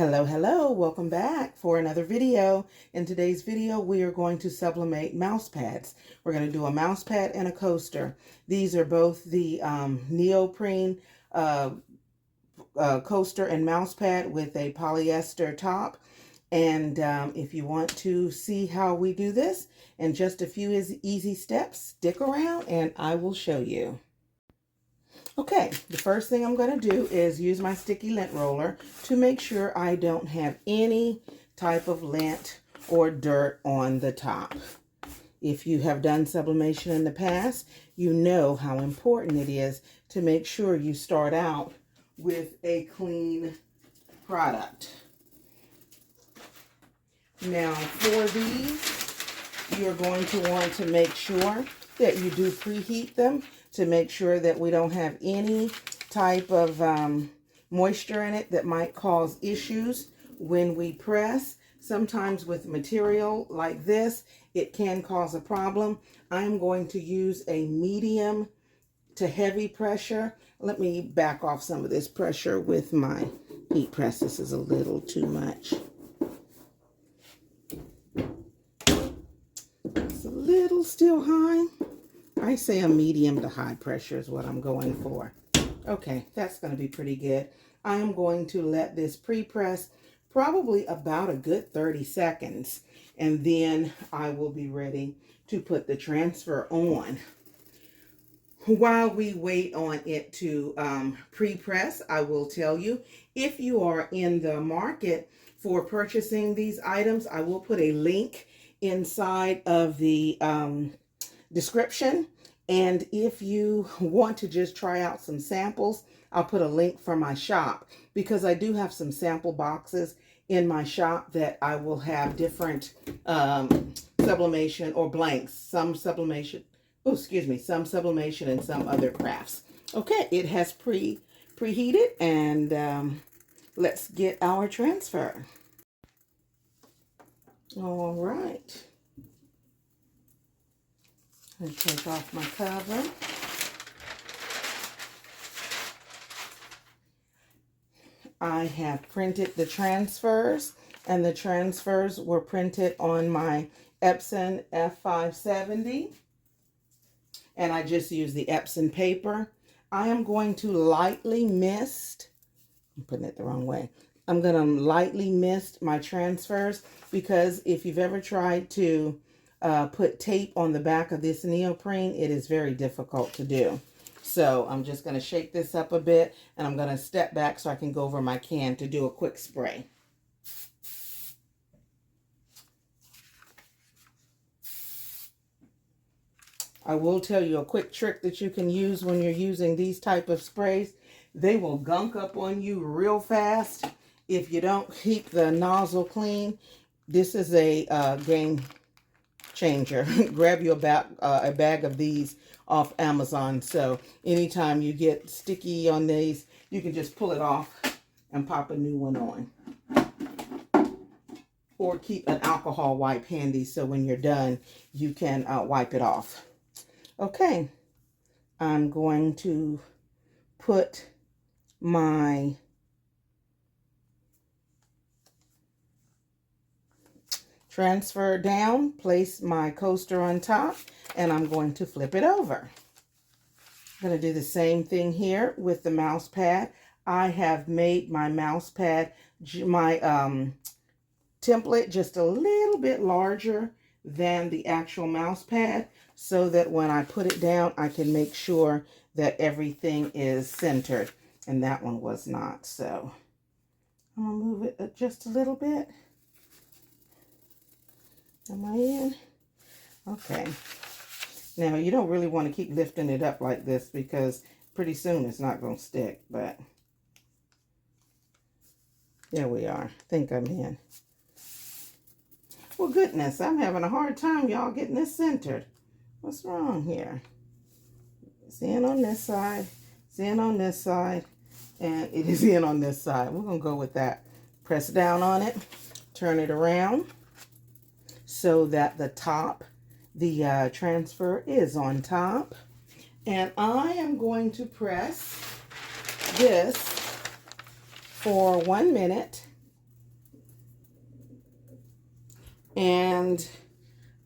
Hello, welcome back for another video. In today's video, we are going to sublimate mouse pads. We're going to do a mouse pad and a coaster. These are both the neoprene coaster and mouse pad with a polyester top. And if you want to see how we do this in just a few easy steps, stick around and I will show you. Okay, the first thing I'm going to do is use my sticky lint roller to make sure I don't have any type of lint or dirt on the top. If you have done sublimation in the past, you know how important it is to make sure you start out with a clean product. Now for these, you're going to want to make sure that you do preheat them to make sure that we don't have any type of moisture in it that might cause issues when we press. Sometimes with material like this, it can cause a problem. I'm going to use a medium to heavy pressure. Let me back off some of this pressure with my heat press. This is a little too much. It's a little still high. I say a medium to high pressure is what I'm going for. Okay, that's going to be pretty good. I am going to let this pre-press probably about a good 30 seconds. And then I will be ready to put the transfer on. While we wait on it to pre-press, I will tell you, if you are in the market for purchasing these items, I will put a link inside of the description. And if you want to just try out some samples, I'll put a link for my shop because I do have some sample boxes in my shop that I will have different sublimation or blanks, some sublimation, some sublimation and some other crafts. Okay, it has preheated and let's get our transfer. All right. And take off my cover. I have printed the transfers, and the transfers were printed on my Epson F570. And I just used the Epson paper. I am going to lightly mist, I'm putting it the wrong way. I'm going to lightly mist my transfers because if you've ever tried to put tape on the back of this neoprene, it is very difficult to do. So I'm just going to shake this up a bit and I'm going to step back so I can go over my can to do a quick spray. I will tell you a quick trick that you can use when you're using these type of sprays. They will gunk up on you real fast if you don't keep the nozzle clean. This is a game changer. Grab you a bag of these off Amazon. So anytime you get sticky on these, you can just pull it off and pop a new one on. Or keep an alcohol wipe handy so when you're done, you can wipe it off. Okay, I'm going to put my transfer down, place my coaster on top, and I'm going to flip it over. I'm going to do the same thing here with the mouse pad. I have made my mouse pad, my template just a little bit larger than the actual mouse pad so that when I put it down, I can make sure that everything is centered. And that one was not. So I'm going to move it just a little bit. Am I in? Okay. Now, you don't really want to keep lifting it up like this because pretty soon it's not going to stick, but there we are. I think I'm in. Well, goodness, I'm having a hard time, y'all, getting this centered. What's wrong here? It's in on this side. It's in on this side. And it is in on this side. We're going to go with that. Press down on it. Turn it around so that the top, the transfer is on top. And I am going to press this for 1 minute And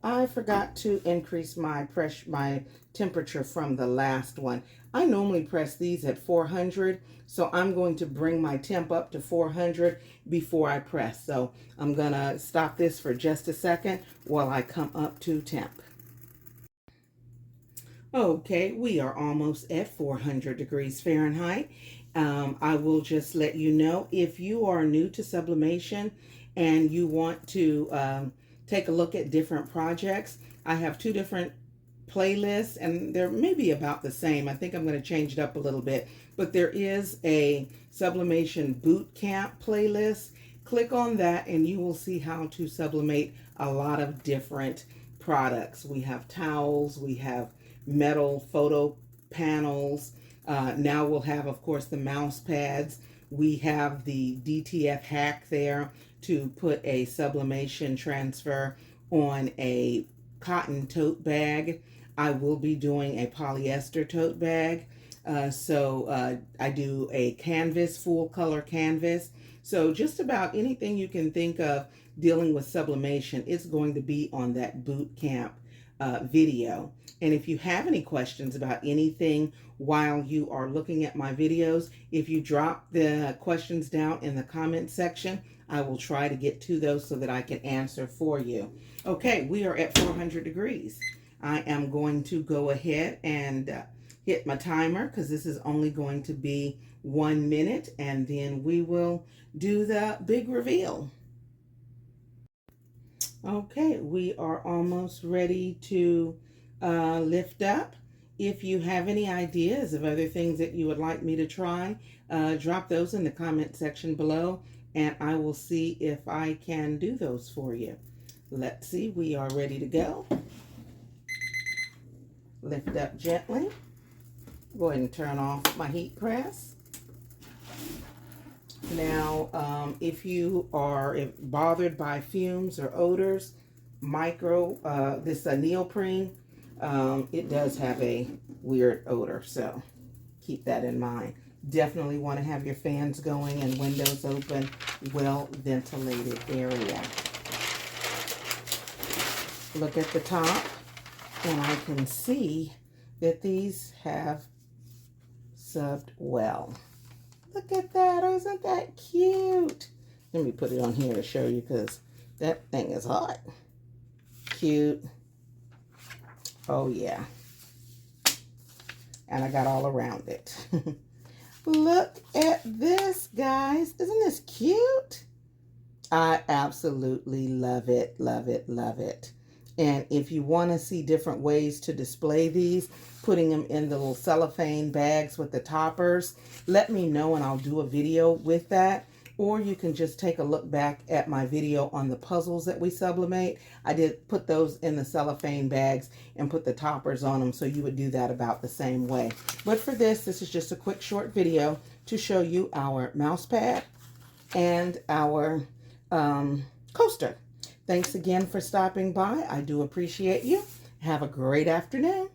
I forgot to increase my temperature from the last one. I normally press these at 400, so I'm going to bring my temp up to 400 before I press. So I'm gonna stop this for just a second while I come up to temp. Okay, we are almost at 400 degrees Fahrenheit. I will just let you know, if you are new to sublimation and you want to take a look at different projects, I have two different playlists, and they're maybe about the same. I think I'm going to change it up a little bit, but there is a sublimation boot camp playlist. Click on that and you will see how to sublimate a lot of different products. We have towels, we have metal photo panels. Now we'll have, of course, the mouse pads. We have the DTF hack there to put a sublimation transfer on a cotton tote bag. I will be doing a polyester tote bag. I do a canvas, full color canvas. So just about anything you can think of dealing with sublimation, it's going to be on that boot camp video. And if you have any questions about anything while you are looking at my videos, if you drop the questions down in the comment section, I will try to get to those so that I can answer for you. Okay, we are at 400 degrees. I am going to go ahead and hit my timer because this is only going to be 1 minute, and then we will do the big reveal. Okay, we are almost ready to lift up. If you have any ideas of other things that you would like me to try, drop those in the comment section below, and I will see if I can do those for you. Let's see, we are ready to go. Lift up gently. Go ahead and turn off my heat press. Now, if you are bothered by fumes or odors, this neoprene, it does have a weird odor, so keep that in mind. Definitely want to have your fans going and windows open, well ventilated area. Look at the top, and I can see that these have subbed well. Look at that, isn't that cute? Let me put it on here to show you because that thing is hot. Cute. Oh yeah. And I got all around it. Look at this, guys. Isn't this cute? I absolutely love it, love it, love it. And if you want to see different ways to display these, putting them in the little cellophane bags with the toppers, let me know and I'll do a video with that. Or you can just take a look back at my video on the puzzles that we sublimate. I did put those in the cellophane bags and put the toppers on them, so you would do that about the same way. But for this is just a quick short video to show you our mouse pad and our coaster. Thanks again for stopping by. I do appreciate you. Have a great afternoon.